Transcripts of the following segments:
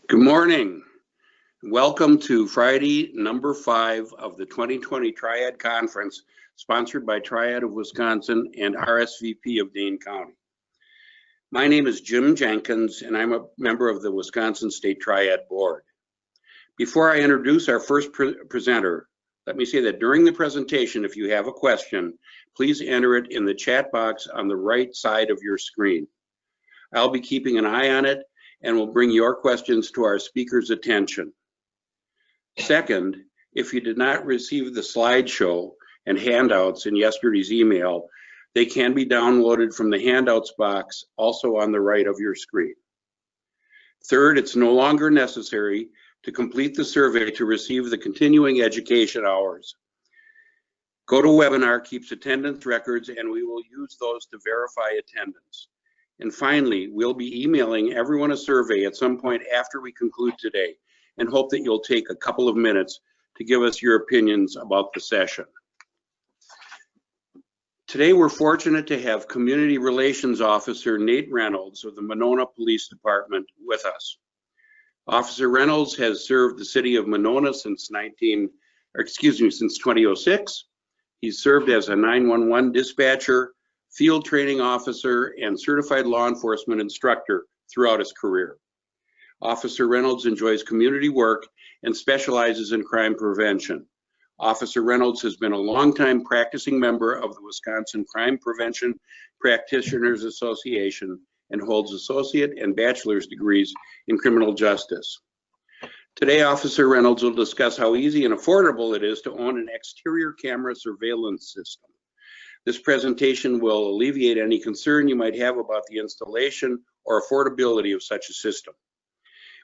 Good morning. Welcome to Friday, number 5 of the 2020 Triad Conference, sponsored by Triad of Wisconsin and RSVP of Dane County. My name is Jim Jenkins, and I'm a member of the Wisconsin State Triad Board. Before I introduce our first presenter, let me say that during the presentation, if you have a question, please enter it in the chat box on the right side of your screen. I'll be keeping an eye on it and will bring your questions to our speaker's attention. Second, if you did not receive the slideshow and handouts in yesterday's email, they can be downloaded from the handouts box also on the right of your screen. Third, it's no longer necessary to complete the survey to receive the continuing education hours. GoToWebinar keeps attendance records, and we will use those to verify attendance. And finally, we'll be emailing everyone a survey at some point after we conclude today, and hope that you'll take a couple of minutes to give us your opinions about the session. Today, we're fortunate to have Community Relations Officer Nate Reynolds of the Monona Police Department with us. Officer Reynolds has served the city of Monona since 2006. He's served as a 911 dispatcher, field training officer, and certified law enforcement instructor throughout his career. Officer Reynolds enjoys community work and specializes in crime prevention. Officer Reynolds has been a longtime practicing member of the Wisconsin Crime Prevention Practitioners Association and holds associate and bachelor's degrees in criminal justice. Today, Officer Reynolds will discuss how easy and affordable it is to own an exterior camera surveillance system. This presentation will alleviate any concern you might have about the installation or affordability of such a system.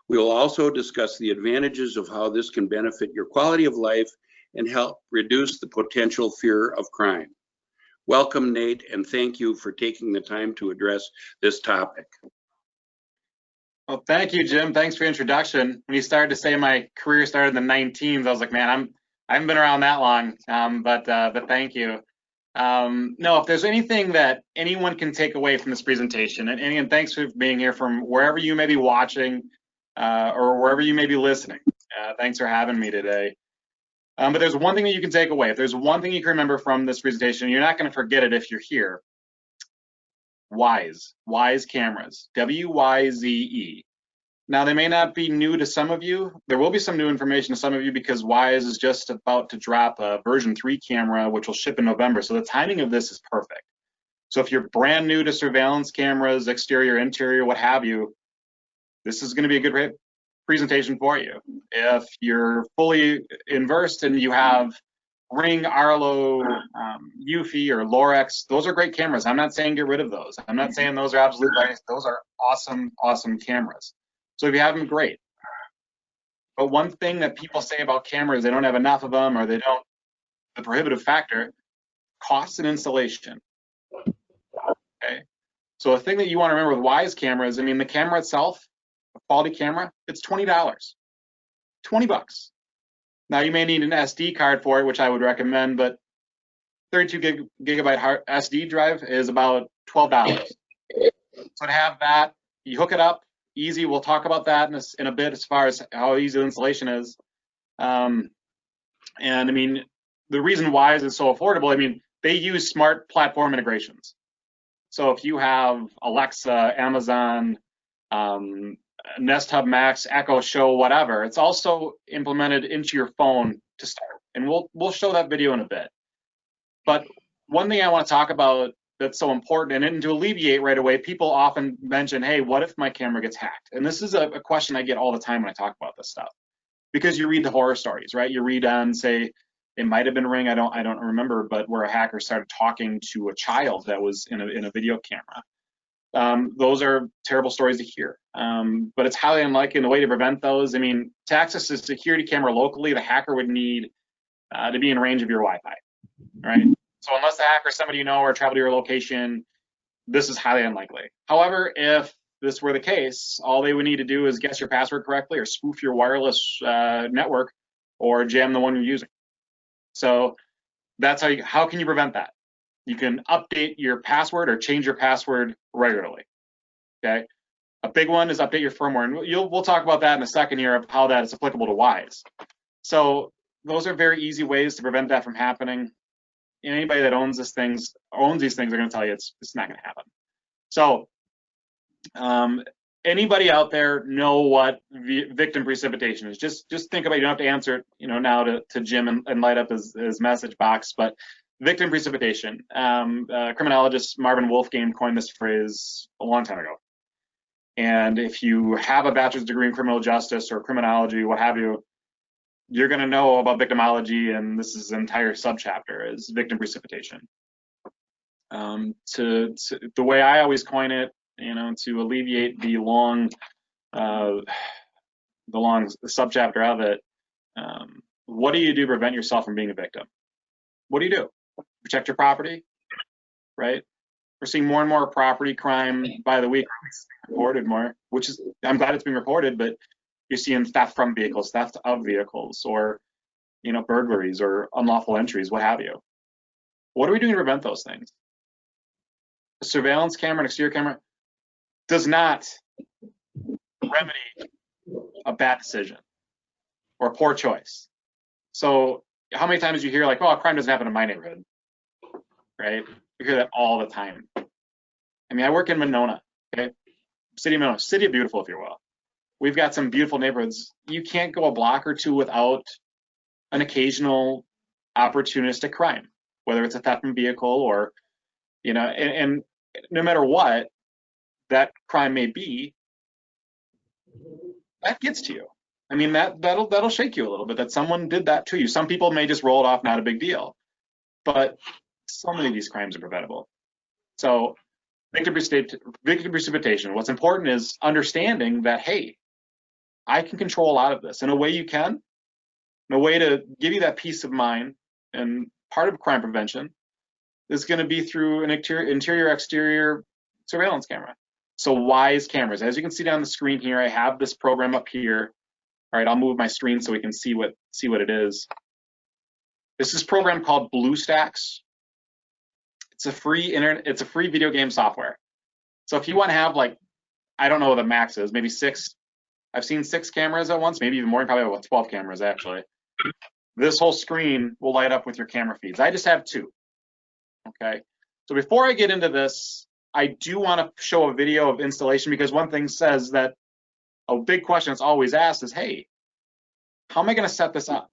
We will also discuss the advantages of how this can benefit your quality of life and help reduce the potential fear of crime. Welcome, Nate, and thank you for taking the time to address this topic. Well, thank you, Jim. Thanks for the introduction. When you started to say my career started in the 19s, I was like, man, I haven't been around that long, but thank you. No, if there's anything that anyone can take away from this presentation, and again, thanks for being here from wherever you may be watching or wherever you may be listening. Thanks for having me today. But there's one thing that you can take away. If there's one thing you can remember from this presentation, you're not going to forget it if you're here. Wyze cameras, W-Y-Z-E. Now, they may not be new to some of you. There will be some new information to some of you because Wyze is just about to drop a version 3 camera, which will ship in November. So the timing of this is perfect. So if you're brand new to surveillance cameras, exterior, interior, what have you, this is going to be a good presentation for you. If you're fully versed and you have Ring, Arlo, Eufy, or Lorex, those are great cameras. I'm not saying get rid of those. I'm not saying those are absolute vice. Those are awesome, awesome cameras. So if you have them, great. But one thing that people say about cameras, they don't have enough of them, or they don't, the prohibitive factor, cost and installation. Okay. So a thing that you want to remember with Wyze cameras, I mean, the camera itself, a quality camera, it's $20. $20. Now you may need an SD card for it, which I would recommend, but 32 gigabyte SD drive is about $12. So to have that, you hook it up, easy. We'll talk about that in a bit as far as how easy the installation is. And I mean, the reason Wyze is so affordable, I mean, they use smart platform integrations. So if you have Alexa, Amazon, Nest Hub Max, Echo Show, whatever, it's also implemented into your phone to start. And we'll show that video in a bit. But one thing I want to talk about that's so important, and to alleviate right away, people often mention, hey, what if my camera gets hacked? And this is a question I get all the time when I talk about this stuff. Because you read the horror stories, right? You read on, say, it might have been Ring, I don't remember, but where a hacker started talking to a child that was in a video camera. Those are terrible stories to hear. But it's highly unlikely, and the way to prevent those, I mean, to access a security camera locally, the hacker would need to be in range of your Wi-Fi, right? So unless the hacker is somebody you know or travel to your location, this is highly unlikely. However, if this were the case, all they would need to do is guess your password correctly or spoof your wireless network or jam the one you're using. So that's how can you prevent that? You can update your password or change your password regularly, okay? A big one is update your firmware, and we'll talk about that in a second here of how that is applicable to Wyze. So those are very easy ways to prevent that from happening. Anybody that owns these things are going to tell you it's not going to happen. So anybody out there know what victim precipitation is? Just think about it. You don't have to answer it, now to Jim and light up his message box, but victim precipitation. Criminologist Marvin Wolfgang coined this phrase a long time ago. And if you have a bachelor's degree in criminal justice or criminology, what have you, you're going to know about victimology, and this is an entire subchapter is victim precipitation. The way I always coin it, to alleviate the long subchapter of it, what do you do to prevent yourself from being a victim? What do you do? Protect your property, right? We're seeing more and more property crime by the week reported more, which is, I'm glad it's being reported, but you're seeing theft from vehicles, theft of vehicles, or, burglaries or unlawful entries, what have you. What are we doing to prevent those things? A surveillance camera, an exterior camera, does not remedy a bad decision or a poor choice. So how many times do you hear like, oh, crime doesn't happen in my neighborhood, right? You hear that all the time. I mean, I work in Monona, okay? City of Monona, city of beautiful, if you will. We've got some beautiful neighborhoods. You can't go a block or two without an occasional opportunistic crime, whether it's a theft from vehicle or, and no matter what that crime may be, that gets to you. I mean, that'll shake you a little bit that someone did that to you. Some people may just roll it off, not a big deal, but so many of these crimes are preventable. So victim precipitation, what's important is understanding that, hey, I can control a lot of this. In a way you can, in a way to give you that peace of mind, and part of crime prevention is going to be through an interior-exterior surveillance camera. So Wyze cameras. As you can see down the screen here, I have this program up here. All right, I'll move my screen so we can see what it is. This is a program called BlueStacks. It's a free video game software. So if you want to have, like, I don't know what the max is, maybe 6. I've seen 6 cameras at once, maybe even more, probably about 12 cameras actually. This whole screen will light up with your camera feeds. I just have 2. Okay. So before I get into this, I do want to show a video of installation, because one thing says that a big question that's always asked is, hey, how am I going to set this up?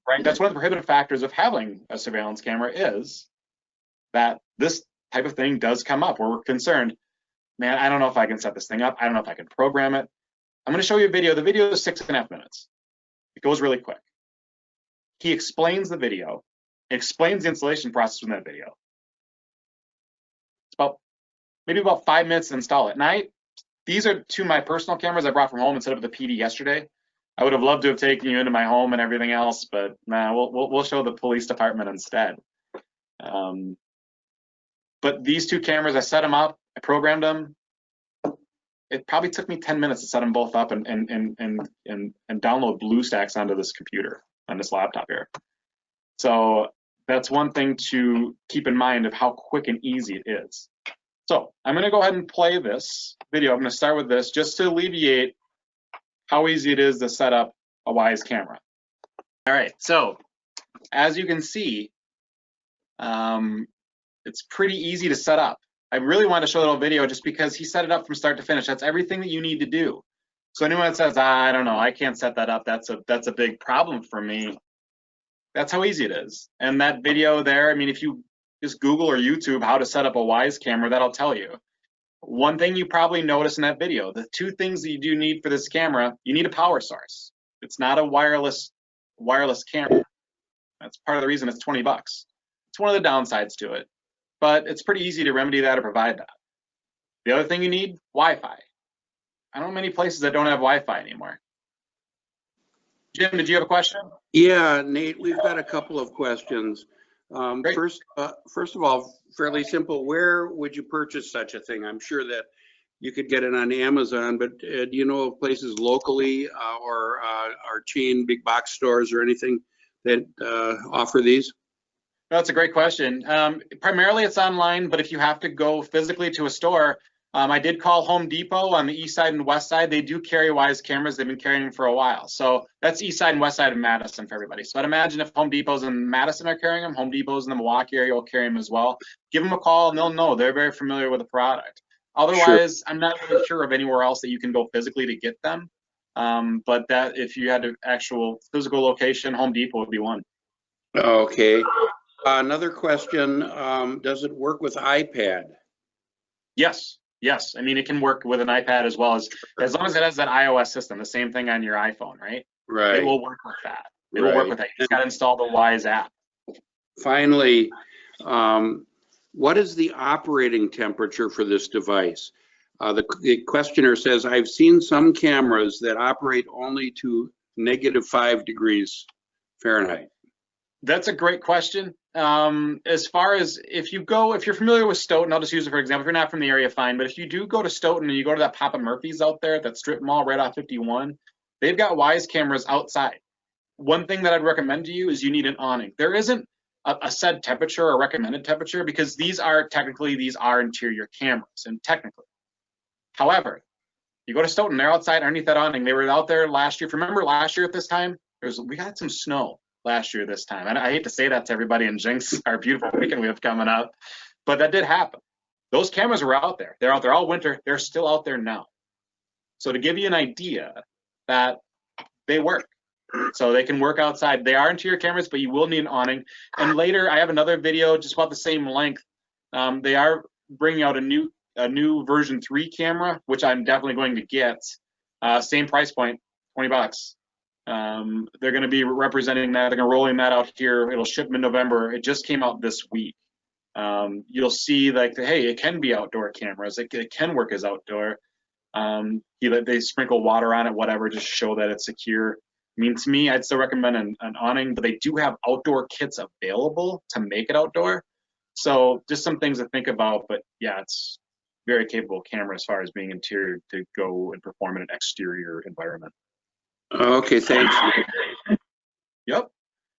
Right. That's one of the prohibitive factors of having a surveillance camera, is that this type of thing does come up where we're concerned, man, I don't know if I can set this thing up. I don't know if I can program it. I'm going to show you a video. The video is 6.5 minutes. It goes really quick. He explains the video, explains the installation process in that video. It's maybe about 5 minutes to install it. And these are 2 of my personal cameras I brought from home and set up at the PD yesterday. I would have loved to have taken you into my home and everything else, but nah, we'll show the police department instead. But these 2 cameras, I set them up, I programmed them. It probably took me 10 minutes to set them both up and download BlueStacks onto this computer, on this laptop here. So that's one thing to keep in mind of how quick and easy it is. So I'm going to go ahead and play this video. I'm going to start with this just to alleviate how easy it is to set up a Wyze camera. All right, so as you can see, it's pretty easy to set up. I really want to show a little video just because he set it up from start to finish. That's everything that you need to do. So anyone that says, I don't know, I can't set that up, that's a big problem for me, that's how easy it is. And that video there, I mean, if you just Google or YouTube how to set up a Wyze camera, that'll tell you. One thing you probably noticed in that video, the 2 things that you do need for this camera, you need a power source. It's not a wireless camera. That's part of the reason it's $20. It's one of the downsides to it, but it's pretty easy to remedy that or provide that. The other thing you need, Wi-Fi. I don't know many places that don't have Wi-Fi anymore. Jim, did you have a question? Yeah, Nate, we've got a couple of questions. First of all, fairly simple. Where would you purchase such a thing? I'm sure that you could get it on Amazon, but do you know of places locally or chain big box stores or anything that offer these? That's a great question. Primarily it's online, but if you have to go physically to a store, I did call Home Depot on the east side and west side. They do carry Wyze cameras. They've been carrying them for a while. So that's east side and west side of Madison for everybody. So I'd imagine if Home Depot's in Madison are carrying them, Home Depot's in the Milwaukee area will carry them as well. Give them a call and they'll know. They're very familiar with the product. Otherwise, I'm not really sure of anywhere else that you can go physically to get them. But that if you had an actual physical location, Home Depot would be one. Okay. Another question, does it work with iPad? Yes. Yes, I mean, it can work with an iPad as well as long as it has that iOS system, the same thing on your iPhone, right? Right. It will work with that. It will work with that. You just got to install the Wyze app. Finally, what is the operating temperature for this device? The questioner says, I've seen some cameras that operate only to -5 degrees Fahrenheit. That's a great question. As far as if you're familiar with Stoughton, I'll just use it for example. If you're not from the area, fine. But if you do go to Stoughton and you go to that Papa Murphy's out there, that strip mall right off 51, they've got Wyze cameras outside. One thing that I'd recommend to you is you need an awning. There isn't a set temperature or recommended temperature because these are interior cameras and technically. However, you go to Stoughton, they're outside underneath that awning. They were out there last year. If you remember last year at this time, we got some snow last year this time. And I hate to say that to everybody and jinx our beautiful weekend we have coming up, but that did happen. Those cameras were out there. They're out there all winter. They're still out there now. So to give you an idea that they work. So they can work outside. They are interior cameras, but you will need an awning. And later I have another video just about the same length. They are bringing out a new version 3 camera, which I'm definitely going to get. Same price point, $20. They're going to be representing that. They're going to rolling that out here. It'll ship in November. It just came out this week. You'll see like, hey, it can be outdoor cameras. It can work as outdoor. They sprinkle water on it, whatever, just show that it's secure. I mean, to me, I'd still recommend an awning, but they do have outdoor kits available to make it outdoor. So just some things to think about. But yeah, it's very capable camera as far as being interior to go and perform in an exterior environment. Okay, thanks. Yep.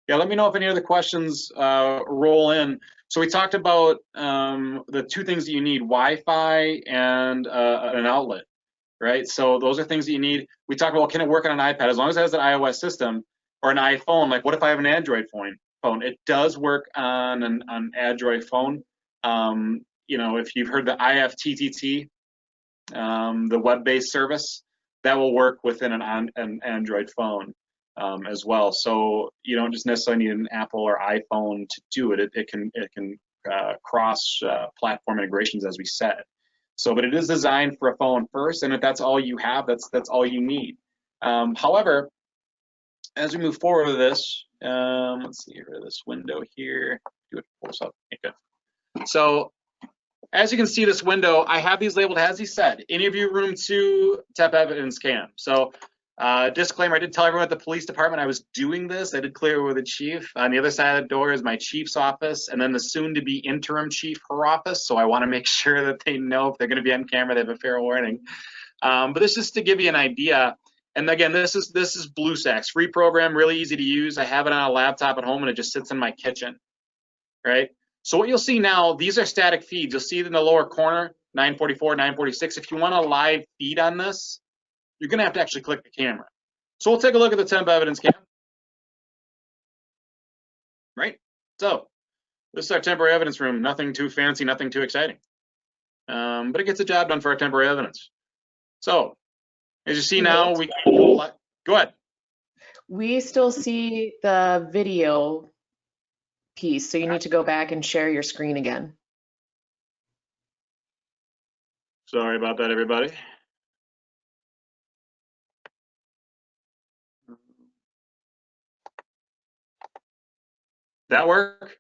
Yeah, let me know if any other questions roll in. So we talked about the 2 things that you need, Wi-Fi and an outlet, right? So those are things that you need. We talked about, can it work on an iPad? As long as it has an iOS system or an iPhone, like what if I have an Android phone? It does work on an Android phone. You know, if you've heard the IFTTT, the web-based service, that will work within an Android phone as well. So you don't just necessarily need an Apple or iPhone to do it. It can cross platform integrations, as we said. So, but it is designed for a phone first, and if that's all you have, that's all you need. However, as we move forward with this, let's see here, this window here. Do it close up. Okay. So, as you can see, this window, I have these labeled as he said, interview room 2, temp evidence cam. So disclaimer, I did tell everyone at the police department I was doing this. I did clear it with the chief. On the other side of the door is my chief's office and then the soon to be interim chief, her office. So I want to make sure that they know if they're going to be on camera, they have a fair warning. But this is to give you an idea. And again, this is BlueStacks, free program, really easy to use. I have it on a laptop at home and it just sits in my kitchen, right? So what you'll see now, these are static feeds. You'll see it in the lower corner, 944, 946. If you want a live feed on this, you're gonna have to actually click the camera. So we'll take a look at the temp evidence cam. Right? So this is our temporary evidence room. Nothing too fancy, nothing too exciting. But it gets the job done for our temporary evidence. So as you see now, we go ahead. We still see the video piece, so you need to go back and share your screen again. Sorry about that, everybody. That work?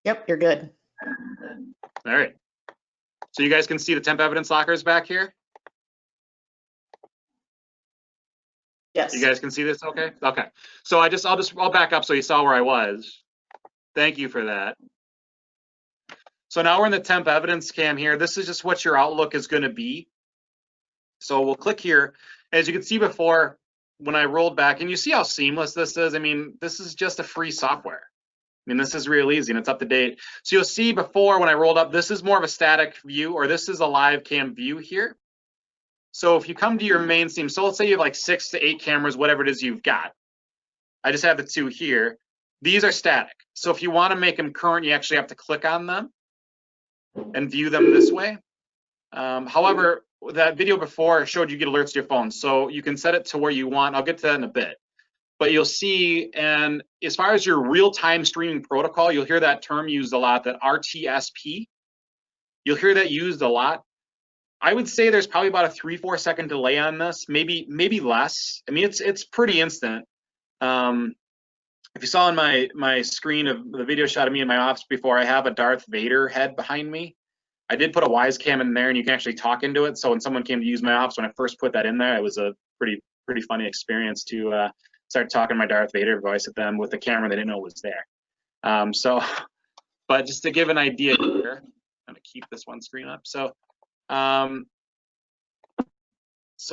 Yep, you're good. All right. So you guys can see the temp evidence lockers back here? Yes. You guys can see this okay? Okay. So I'll back up so you saw where I was. Thank you for that. So now we're in the temp evidence cam here. This is just what your outlook is going to be. So we'll click here. As you can see before, when I rolled back, and you see how seamless this is. I mean, this is just a free software. I mean, this is real easy and it's up to date. So you'll see before when I rolled up, this is more of a static view, or this is a live cam view here. So if you come to your main scene, so let's say you have like 6 to 8 cameras, whatever it is you've got. I just have the 2 here. These are static. So if you want to make them current, you actually have to click on them and view them this way. However, that video before showed you get alerts to your phone. So you can set it to where you want. I'll get to that in a bit. But you'll see, and as far as your real-time streaming protocol, you'll hear that term used a lot, that RTSP. You'll hear that used a lot. I would say there's probably about a 3-4 second delay on this, maybe less. I mean, it's pretty instant. If you saw on my screen of the video shot of me in my office before, I have a Darth Vader head behind me. I did put a Wyze cam in there, and you can actually talk into it. So when someone came to use my office, when I first put that in there, it was a pretty funny experience to start talking my Darth Vader voice at them with the camera they didn't know was there. But just to give an idea here, I'm gonna keep this one screen up. So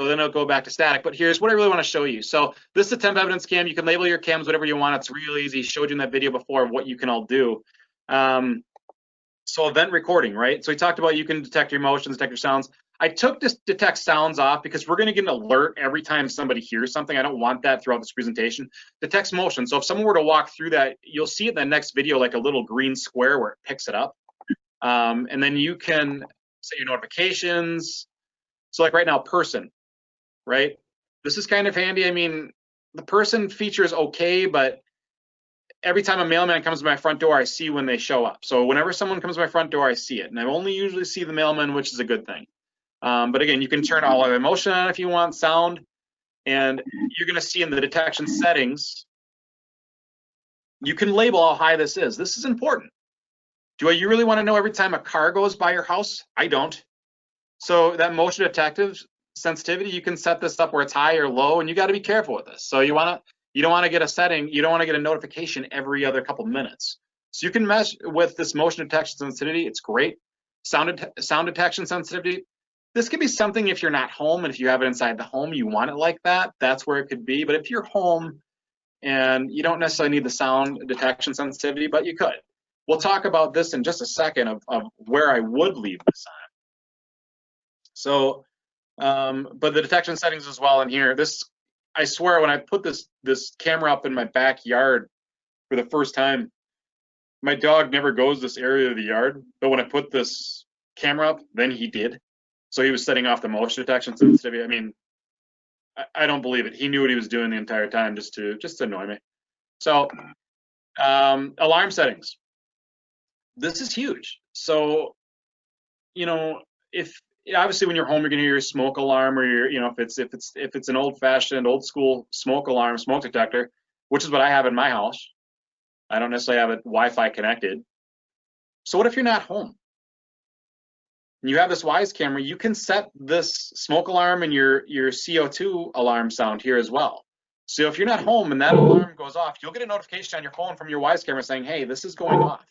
then I'll go back to static, but here's what I really want to show you. So this is a temp evidence cam. You can label your cams whatever you want. It's real easy. Showed you in that video before of what you can all do. So event recording, right? So we talked about you can detect your motions, detect your sounds. I took this detect sounds off because we're going to get an alert every time somebody hears something. I don't want that throughout this presentation. Detects motion. So if someone were to walk through that, you'll see it in the next video, like a little green square where it picks it up. And then you can set your notifications. So like right now, person, right? This is kind of handy. I mean, the person feature is okay, but every time a mailman comes to my front door, I see when they show up. So whenever someone comes to my front door, I see it. And I only usually see the mailman, which is a good thing. But again, you can turn all of emotion on if you want, sound, and you're going to see in the detection settings, you can label how high this is. This is important. Do you really want to know every time a car goes by your house? I don't. So that motion detective sensitivity, you can set this up where it's high or low, and you got to be careful with this. So you don't want to get a setting, you don't want to get a notification every other couple minutes. So you can mess with this motion detection sensitivity. It's great. Sound detection sensitivity. This could be something if you're not home, and if you have it inside the home, you want it like that, that's where it could be. But if you're home and you don't necessarily need the sound detection sensitivity, but you could. We'll talk about this in just a second of where I would leave this on. So, but the detection settings as well in here, this, I swear when I put this camera up in my backyard for the first time, my dog never goes this area of the yard, but when I put this camera up, then he did. So he was setting off the motion detection sensitivity. I mean, I don't believe it. He knew what he was doing the entire time just to annoy me. So alarm settings. This is huge. So, you know, if obviously when you're home, you're gonna hear your smoke alarm, or your, you know, if it's an old-fashioned, old-school smoke alarm, smoke detector, which is what I have in my house. I don't necessarily have it Wi-Fi connected. So what if you're not home? And you have this Wyze camera, you can set this smoke alarm and your CO2 alarm sound here as well. So if you're not home and that alarm goes off, you'll get a notification on your phone from your Wyze camera saying, hey, this is going off.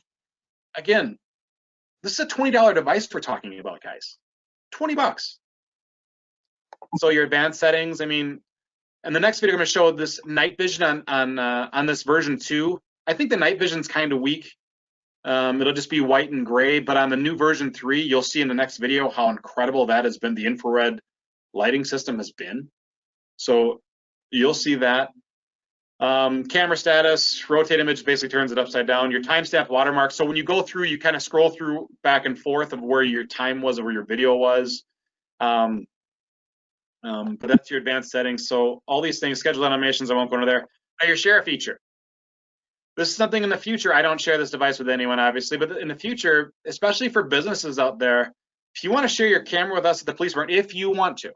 Again, this is a $20 device we're talking about, guys. 20 bucks. So your advanced settings, I mean, and the next video I'm going to show this night vision on this version 2. I think the night vision's kind of weak. It'll just be white and gray, but on the new version 3, you'll see in the next video how incredible that has been. The infrared lighting system has been. So you'll see that. Camera status, rotate image basically turns it upside down. Your timestamp watermark. So when you go through, you kind of scroll through back and forth of where your time was or where your video was. But that's your advanced settings. So all these things, scheduled animations, I won't go into there. Now your share feature. This is something in the future. I don't share this device with anyone, obviously, but in the future, especially for businesses out there, if you want to share your camera with us at the police department, if you want to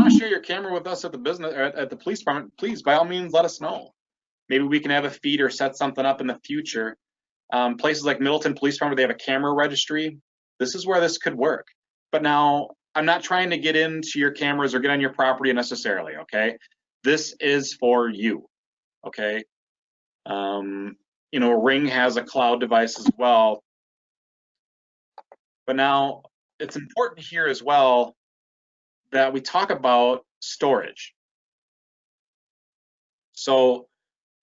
share your camera with us at the business or at the police department, please, by all means, let us know. Maybe we can have a feed or set something up in the future. Places like Middleton Police Department, they have a camera registry. This is where this could work. But now, I'm not trying to get into your cameras or get on your property necessarily, okay? This is for you, okay? You know, Ring has a cloud device as well. But now, it's important here as well that we talk about storage. So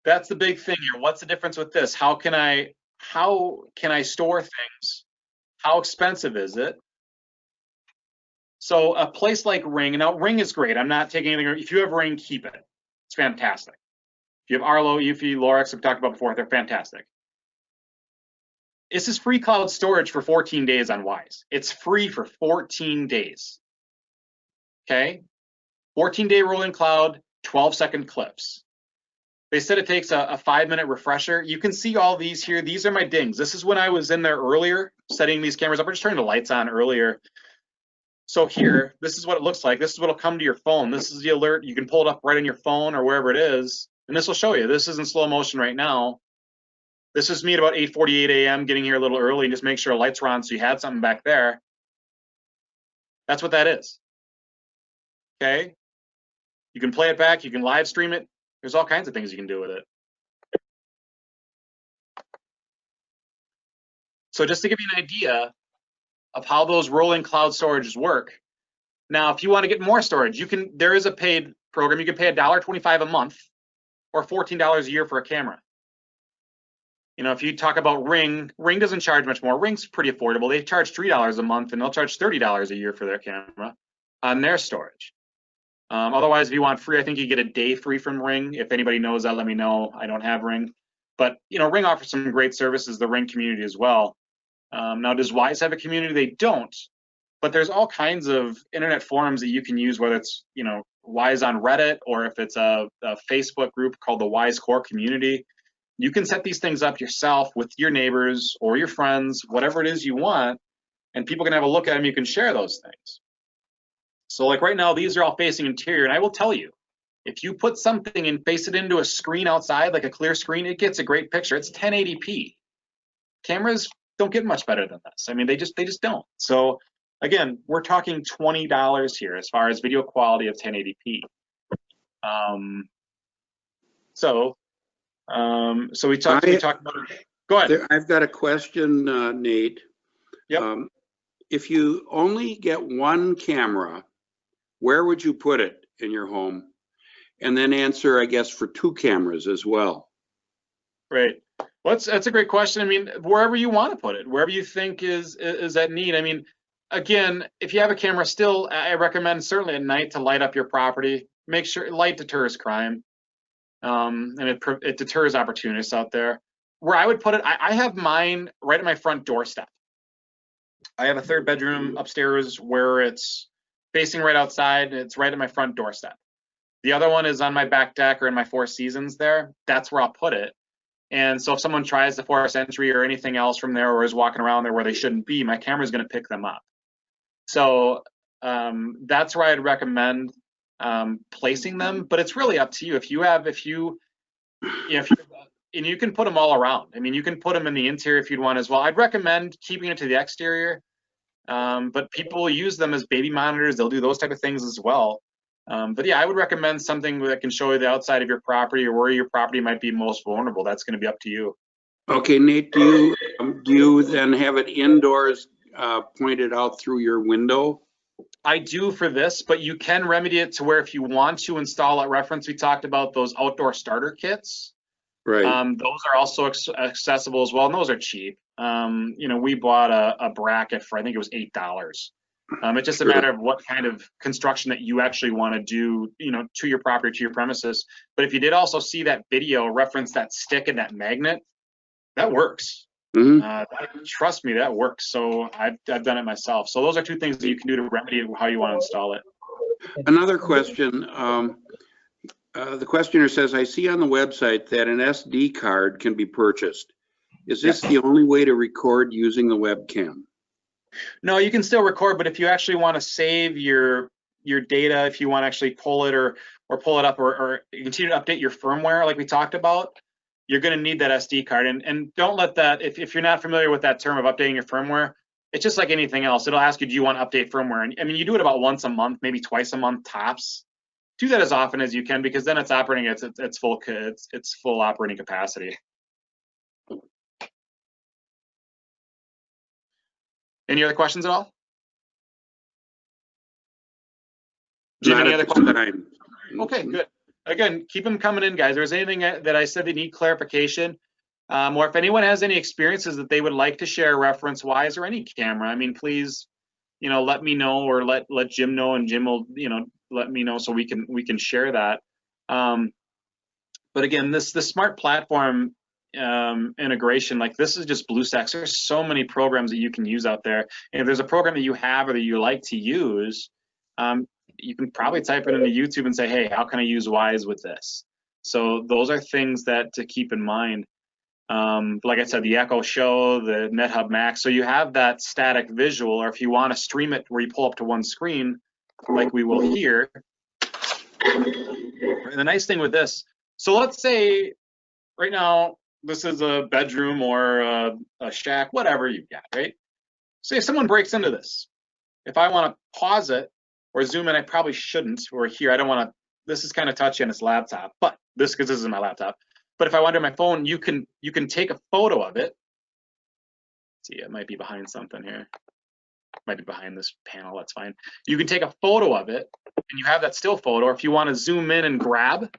That's the big thing here. What's the difference with this? How can I store things? How expensive is it? So a place like Ring, now Ring is great. I'm not taking anything. If you have Ring, keep it. It's fantastic. If you have Arlo, Eufy, Lorex, we've talked about before, they're fantastic. This is free cloud storage for 14 days on Wyze. It's free for 14 days. Okay? 14-day rolling cloud, 12-second clips. They said it takes a 5-minute refresher. You can see all these here. These are my dings. This is when I was in there earlier, setting these cameras up. We're just turning the lights on earlier. So here, this is what it looks like. This is what will come to your phone. This is the alert. You can pull it up right on your phone or wherever it is. And this will show you. This is in slow motion right now. This is me at about 8:48 a.m. getting here a little early and just make sure lights are on so you had something back there. That's what that is. Okay? You can play it back. You can live stream it. There's all kinds of things you can do with it. So just to give you an idea of how those rolling cloud storages work. Now, if you want to get more storage, there is a paid program. You can pay $1.25 a month or $14 a year for a camera. You know, if you talk about Ring doesn't charge much more. Ring's pretty affordable. They charge $3 a month and they'll charge $30 a year for their camera on their storage. Otherwise, if you want free, I think you get a day free from Ring. If anybody knows that, let me know. I don't have Ring. But, you know, Ring offers some great services, the Ring community as well. Now, does Wyze have a community? They don't. But there's all kinds of internet forums that you can use, whether it's, you know, Wyze on Reddit or if it's a Facebook group called the Wyze Core Community. You can set these things up yourself with your neighbors or your friends, whatever it is you want, and people can have a look at them. You can share those things. So like right now, these are all facing interior, and I will tell you, if you put something and face it into a screen outside, like a clear screen, it gets a great picture. It's 1080p. Cameras don't get much better than this. I mean, they just don't. So again, we're talking $20 here as far as video quality of 1080p. So we talked about it. Go ahead. I've got a question, Nate. Yep. If you only get one camera, where would you put it in your home? And then answer, I guess, for 2 cameras as well. Right. Well, that's a great question. I mean, wherever you want to put it, wherever you think is that need. I mean, again, if you have a camera, still, I recommend certainly at night to light up your property. Make sure light deters crime. And it deters opportunists out there. Where I would put it, I have mine right at my front doorstep. I have a 3rd bedroom upstairs where it's facing right outside. It's right at my front doorstep. The other one is on my back deck or in my 4 Seasons there. That's where I'll put it. And so if someone tries to force entry or anything else from there or is walking around there where they shouldn't be, my camera is going to pick them up. So that's where I'd recommend placing them, but it's really up to you. And you can put them all around. I mean, you can put them in the interior if you'd want as well. I'd recommend keeping it to the exterior, but people use them as baby monitors. They'll do those type of things as well. But yeah, I would recommend something that can show you the outside of your property or where your property might be most vulnerable. That's going to be up to you. Okay, Nate, do you then have it indoors pointed out through your window? I do for this, but you can remedy it to where if you want to install a reference, we talked about those outdoor starter kits. Right. Those are also accessible as well, and those are cheap. You know, we bought a bracket for, I think it was $8. It's just a matter of what kind of construction that you actually want to do, you know, to your property, to your premises. But if you did also see that video reference that stick and that magnet, that works. Mm-hmm. Trust me, that works. So I've done it myself. So those are 2 things that you can do to remedy how you want to install it. Another question. The questioner says, I see on the website that an SD card can be purchased. Is this the only way to record using the webcam? No, you can still record, but if you actually want to save your data, if you want to actually pull it or pull it up or continue to update your firmware like we talked about, you're going to need that SD card. And don't let that, if you're not familiar with that term of updating your firmware, it's just like anything else. It'll ask you, do you want to update firmware? And I mean, you do it about once a month, maybe twice a month tops. Do that as often as you can, because then it's operating at its full operating capacity. Any other questions at all? Jim, any other questions? Okay, good. again, keep them coming in, guys. If there's anything that I said that need clarification, or if anyone has any experiences that they would like to share reference-wise or any camera, I mean, please, let me know, or let Jim know, and Jim will, let me know so we can share that. But again, this smart platform integration, like this is just BlueStacks. There's so many programs that you can use out there. And if there's a program that you have or that you like to use, you can probably type it into YouTube and say, hey, how can I use Wyze with this? So those are things that to keep in mind. Like I said, the Echo Show, the NetHub Max. So you have that static visual, or if you want to stream it where you pull up to one screen, like we will here. And the nice thing with this, so let's say right now, this is a bedroom or a shack, whatever you've got, right? Say if someone breaks into this, if I want to pause it or zoom in, I probably shouldn't, or here, I don't want to, this is kind of touchy on this laptop, but because this is my laptop. But if I want to do my phone, you can take a photo of it. Let's see, it might be behind something here. It might be behind this panel, that's fine. You can take a photo of it, and you have that still photo, or if you want to zoom in and grab,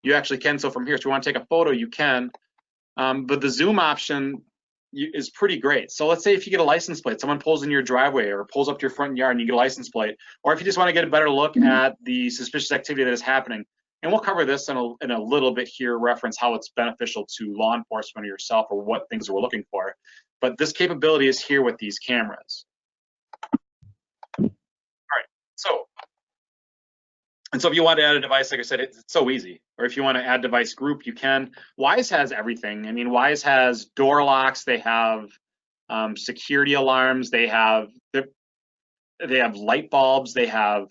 you actually can. So from here, if you want to take a photo, you can. But the zoom option is pretty great. So let's say if you get a license plate, someone pulls in your driveway or pulls up to your front yard and you get a license plate, or if you just want to get a better look at the suspicious activity that is happening. And we'll cover this in a little bit here, reference how it's beneficial to law enforcement or yourself, or what things we're looking for. But this capability is here with these cameras. All right, so. And so if you want to add a device, like I said, it's so easy. Or if you want to add device group, you can. Wyze has everything. I mean, Wyze has door locks. They have security alarms. They have light bulbs. They have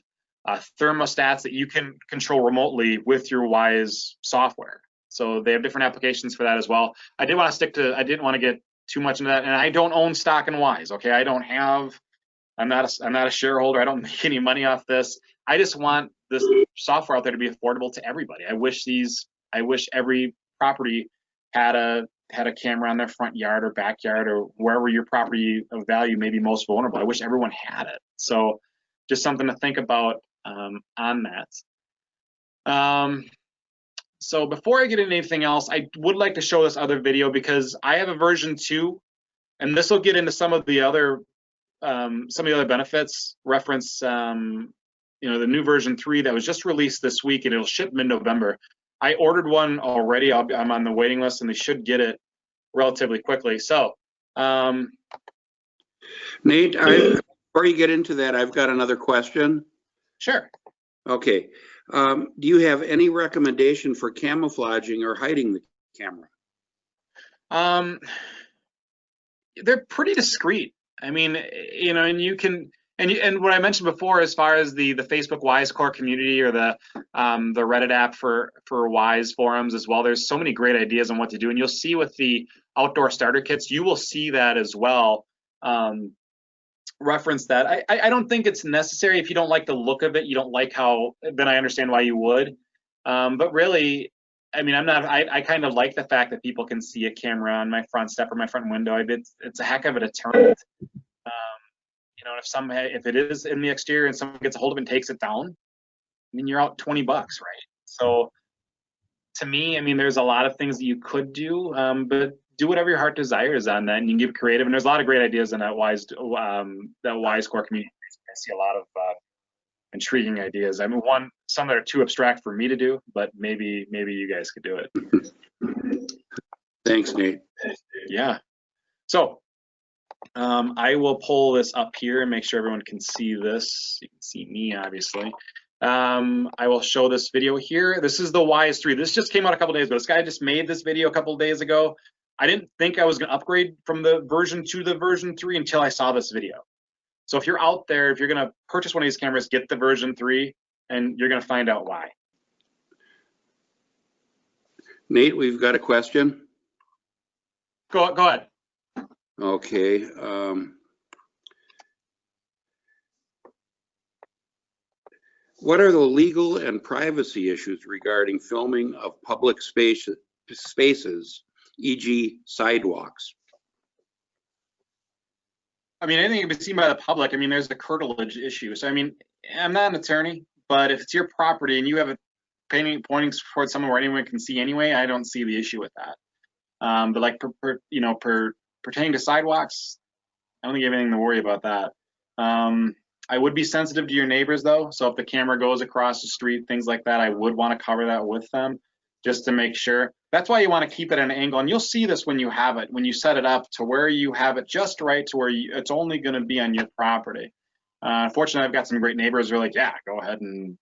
thermostats that you can control remotely with your Wyze software. So they have different applications for that as well. I didn't want to get too much into that. And I don't own stock in Wyze. Okay, I'm not a shareholder. I don't make any money off this. I just want this software out there to be affordable to everybody. I wish every property had a camera on their front yard or backyard or wherever your property of value may be most vulnerable. I wish everyone had it. So just something to think about on that. So before I get into anything else, I would like to show this other video because I have a version 2, and this will get into some of the other benefits. Reference the new version 3 that was just released this week, and it'll ship mid-November. I ordered one already. I'm on the waiting list, and they should get it relatively quickly. So, Nate, before you get into that, I've got another question. Sure. Okay. Do you have any recommendation for camouflaging or hiding the camera? They're pretty discreet. I mean, and you can, and what I mentioned before, as far as the Facebook Wyze core community or the Reddit app for Wyze forums as well. There's so many great ideas on what to do, and you'll see with the outdoor starter kits, you will see that as well. Reference that. I don't think it's necessary if you don't like the look of it. You don't like how. Then I understand why you would. But really, I mean, I kind of like the fact that people can see a camera on my front step or my front window. It's a heck of a deterrent. If it is in the exterior and someone gets a hold of it and takes it down, I mean, you're out $20, right? So to me, I mean, there's a lot of things that you could do, but do whatever your heart desires on that, and you can get creative. And there's a lot of great ideas in that Wyze core community. I see a lot of intriguing ideas. I mean, some that are too abstract for me to do, but maybe you guys could do it. Thanks, Nate. Yeah. So I will pull this up here and make sure everyone can see this. You can see me, obviously. I will show this video here. This is the Wyze 3. This just came out a couple days ago. This guy just made this video a couple days ago. I didn't think I was going to upgrade from the version 2 to the version 3 until I saw this video. So if you're out there, if you're going to purchase one of these cameras, get the version 3, and you're going to find out why. Nate, we've got a question. Go ahead. Okay. What are the legal and privacy issues regarding filming of public spaces, e.g. sidewalks? I mean, anything can be seen by the public. I mean, there's the curtilage issue. So, I mean, I'm not an attorney, but if it's your property and you have a pointing towards someone where anyone can see anyway, I don't see the issue with that. But like pertaining to sidewalks, I don't think you have anything to worry about that. I would be sensitive to your neighbors though. So if the camera goes across the street, things like that, I would want to cover that with them just to make sure. That's why you want to keep it at an angle. And you'll see this when you have it, when you set it up to where you have it just right to where it's only going to be on your property. Fortunately, I've got some great neighbors who are like, yeah, go ahead and,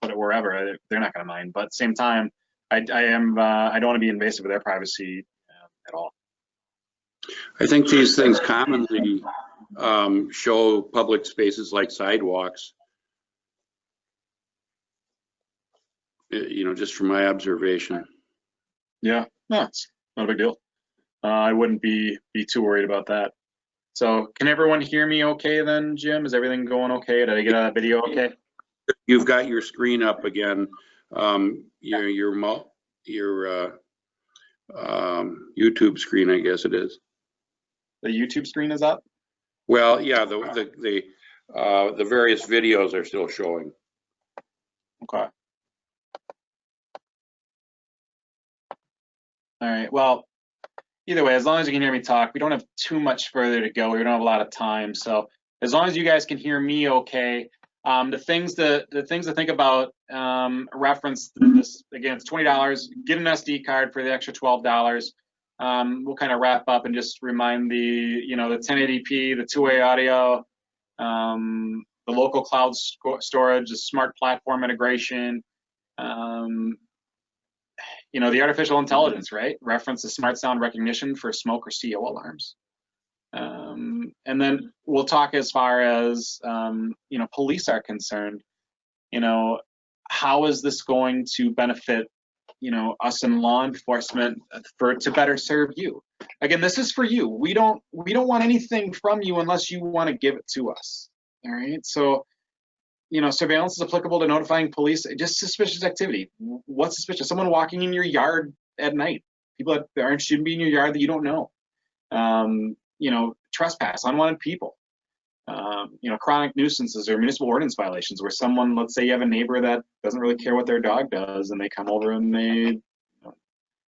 put it wherever. They're not going to mind. But at the same time, I don't want to be invasive with their privacy at all. I think these things commonly show public spaces like sidewalks. Just from my observation. Yeah, no, it's not a big deal. I wouldn't be too worried about that. So can everyone hear me okay then, Jim? Is everything going okay? Did I get a video okay? You've got your screen up again. Your YouTube screen, I guess it is. The YouTube screen is up? Well, yeah, the various videos are still showing. Okay. All right, well, either way, as long as you can hear me talk, we don't have too much further to go. We don't have a lot of time. So as long as you guys can hear me okay, the things to think about, reference this, again, it's $20, get an SD card for the extra $12. We'll kind of wrap up and just remind the 1080p, the two-way audio, the local cloud storage, the smart platform integration, the artificial intelligence, right? Reference the smart sound recognition for smoke or CO alarms. And then we'll talk as far as, police are concerned. How is this going to benefit, us in law enforcement to better serve you? Again, this is for you. We don't want anything from you unless you want to give it to us. All right. So, surveillance is applicable to notifying police, just suspicious activity. What's suspicious? Someone walking in your yard at night. People that shouldn't be in your yard that you don't know. Trespass, unwanted people. Chronic nuisances or municipal ordinance violations where someone, let's say you have a neighbor that doesn't really care what their dog does and they come over and they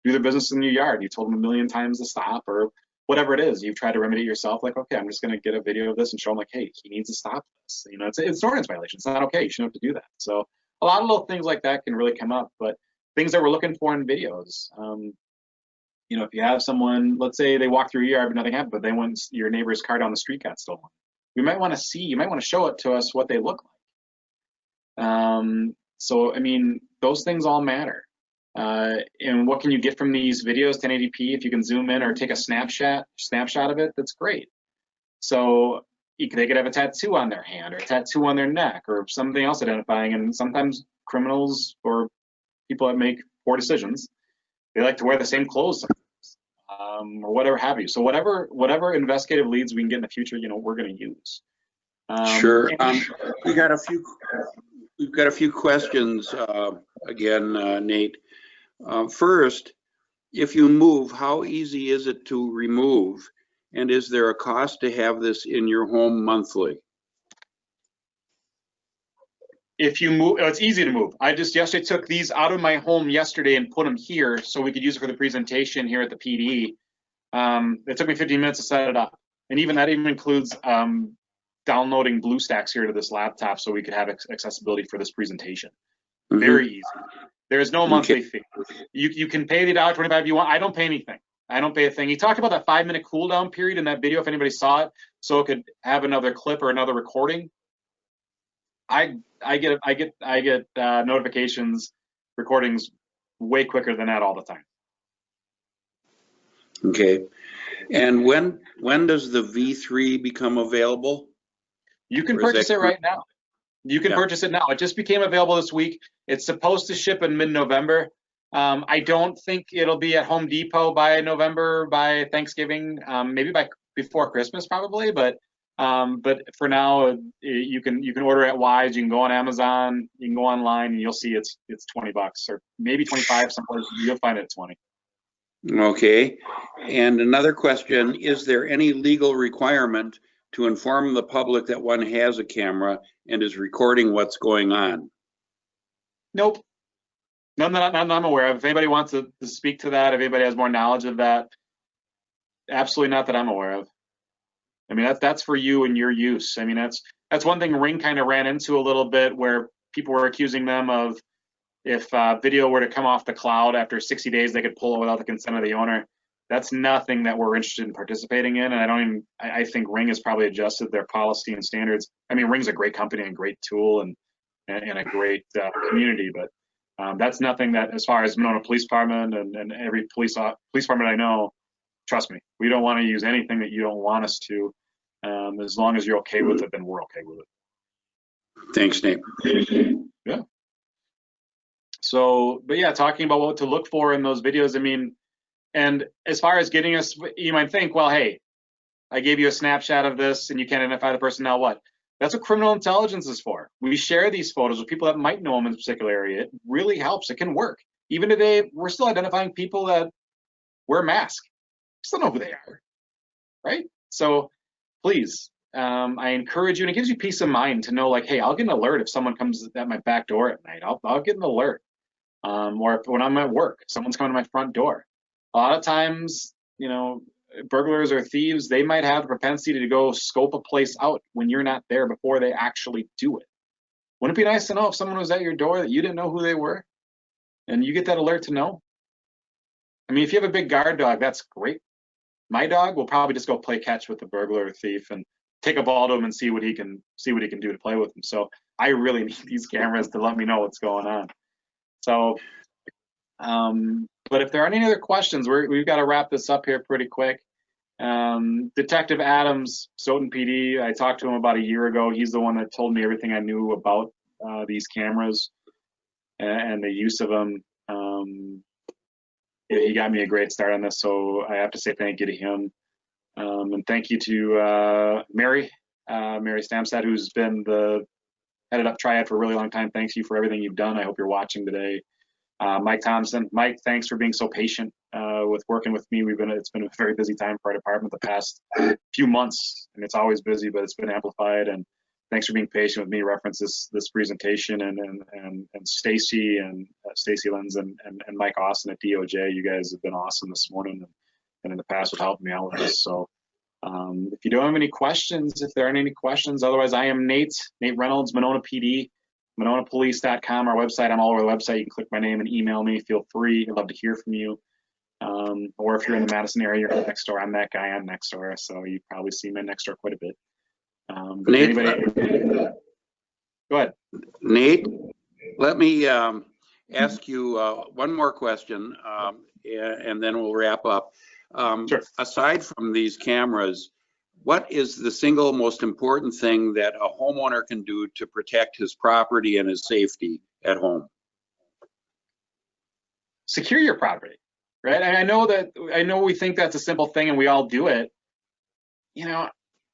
do their business in your yard. You told them a million times to stop or whatever it is. You've tried to remedy it yourself. Like, okay, I'm just going to get a video of this and show them like, hey, he needs to stop this. It's an ordinance violation. It's not okay. You shouldn't have to do that. So a lot of little things like that can really come up, but things that we're looking for in videos. If you have someone, let's say they walk through your yard, but nothing happened, but they went, your neighbor's car down the street got stolen. You might want to show it to us what they look like. So, those things all matter. And what can you get from these videos, 1080p, if you can zoom in or take a snapshot of it, that's great. So they could have a tattoo on their hand or a tattoo on their neck or something else identifying. And sometimes criminals or people that make poor decisions, they like to wear the same clothes sometimes, or whatever have you. So whatever investigative leads we can get in the future, we're going to use. Sure. We've got a few questions again, Nate. First, if you move, how easy is it to remove? And is there a cost to have this in your home monthly? If you move, it's easy to move. I just yesterday took these out of my home yesterday and put them here so we could use it for the presentation here at the PD. It took me 15 minutes to set it up. And even that includes downloading BlueStacks here to this laptop so we could have accessibility for this presentation. Mm-hmm. Very easy. There is no monthly fee. You can pay the $1.25 if you want. I don't pay anything. I don't pay a thing. He talked about that 5-minute cooldown period in that video, if anybody saw it, so it could have another clip or another recording. I get notifications, recordings way quicker than that all the time. Okay. And when does the V3 become available? You can purchase it right now. You can purchase it now. It just became available this week. It's supposed to ship in mid-November. I don't think it'll be at Home Depot by November, by Thanksgiving, maybe before Christmas probably, but for now you can order at Wyze. You can go on Amazon, you can go online, and you'll see it's $20 or maybe 25 somewhere. You'll find it at 20. Okay. And another question, is there any legal requirement to inform the public that one has a camera and is recording what's going on? Nope. None that I'm aware of. If anybody wants to speak to that, if anybody has more knowledge of that, absolutely not that I'm aware of. I mean, that's for you and your use. I mean, that's one thing Ring kind of ran into a little bit, where people were accusing them of, if video were to come off the cloud after 60 days, they could pull it without the consent of the owner. That's nothing that we're interested in participating in. And I think Ring has probably adjusted their policy and standards. I mean, Ring's a great company and great tool and a great community, but that's nothing that, as far as Monona Police Department and every police department I know, trust me, we don't want to use anything that you don't want us to. As long as you're okay with it, then we're okay with it. Thanks, Nate. Yeah. So, but yeah, talking about what to look for in those videos, I mean, and as far as getting us, you might think, well, hey, I gave you a snapshot of this and you can't identify the person, now what? That's what criminal intelligence is for. We share these photos with people that might know them in a particular area. It really helps. It can work. Even today, we're still identifying people that wear masks. We still know who they are, right? So please, I encourage you, and it gives you peace of mind to know, like, hey, I'll get an alert if someone comes at my back door at night. I'll get an alert. Or when I'm at work, someone's coming to my front door. A lot of times, you know, burglars or thieves, they might have the propensity to go scope a place out when you're not there before they actually do it. Wouldn't it be nice to know if someone was at your door that you didn't know who they were, and you get that alert to know? I mean, if you have a big guard dog, that's great. My dog will probably just go play catch with the burglar or thief and take a ball to him and see what he can do to play with him. So I really need these cameras to let me know what's going on. So, but if there aren't any other questions, we've got to wrap this up here pretty quick. Detective Adams, Stoughton PD, I talked to him about a year ago. He's the one that told me everything I knew about these cameras and the use of them. He got me a great start on this, so I have to say thank you to him. And thank you to Mary Stamstad, who's been the headed up Triad for a really long time. Thanks you for everything you've done. I hope you're watching today. Mike Thompson. Mike, thanks for being so patient with working with me. It's been a very busy time for our department the past few months, and it's always busy, but it's been amplified. And thanks for being patient with me. Reference this presentation, and Stacy Lenz and Mike Austin at DOJ. You guys have been awesome this morning and in the past with helping me out with this. So if you don't have any questions, if there aren't any questions, otherwise I am Nate Reynolds, Monona PD. MononaPolice.com, our website. I'm all over the website. You can click my name and email me. Feel free. I'd love to hear from you. Or if you're in the Madison area, you're next door. I'm that guy on next door, so you probably see me next door quite a bit. Nate, go ahead. Nate, let me ask you one more question, and then we'll wrap up. Sure. Aside from these cameras, what is the single most important thing that a homeowner can do to protect his property and his safety at home? Secure your property, right? I know we think that's a simple thing and we all do it. You know,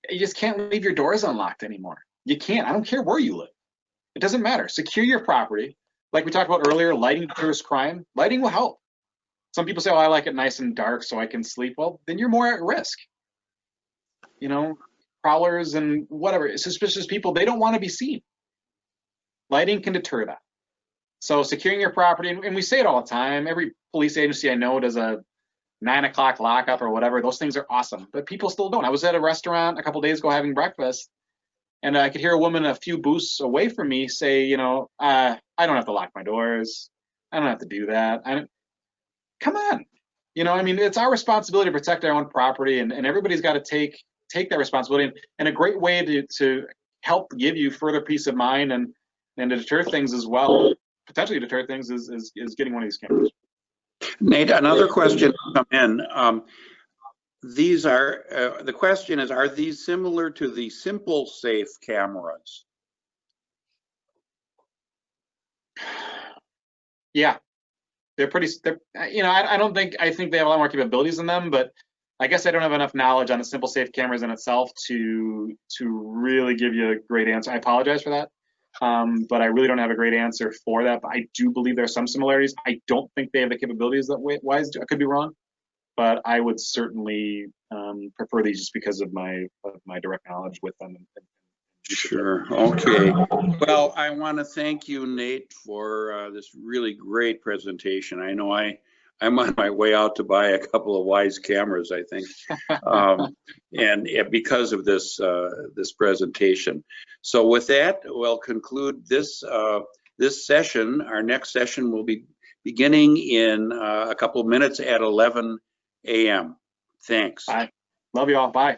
you just can't leave your doors unlocked anymore. You can't. I don't care where you live. It doesn't matter. Secure your property. Like we talked about earlier, lighting deters crime. Lighting will help. Some people say, oh, I like it nice and dark so I can sleep. Well, then you're more at risk. You know, prowlers and whatever, suspicious people, they don't want to be seen. Lighting can deter that. So securing your property, and we say it all the time, every police agency I know does a 9 o'clock lockup or whatever. Those things are awesome, but people still don't. I was at a restaurant a couple days ago having breakfast, and I could hear a woman a few booths away from me say, you know, I don't have to lock my doors. I don't have to do that. Come on. You know, I mean, it's our responsibility to protect our own property, and everybody's got to take that responsibility. And a great way to help give you further peace of mind and to deter things as well, potentially deter things, is getting one of these cameras. Nate, another question come in. These are, the question is, are these similar to the Simple Safe cameras? Yeah, they're you know, I think they have a lot more capabilities than them, but I guess I don't have enough knowledge on the Simple Safe cameras in itself to really give you a great answer. I apologize for that, but I really don't have a great answer for that. But I do believe there are some similarities. I don't think they have the capabilities that Wyze do. I could be wrong, but I would certainly prefer these just because of my direct knowledge with them and Sure. Okay. Well, I want to thank you, Nate, for this really great presentation. I know I'm on my way out to buy a couple of Wyze cameras, I think, and because of this this presentation. So with that, we'll conclude this this session. Our next session will be beginning in a couple of minutes at 11 a.m. Thanks. Bye. Love you all. Bye.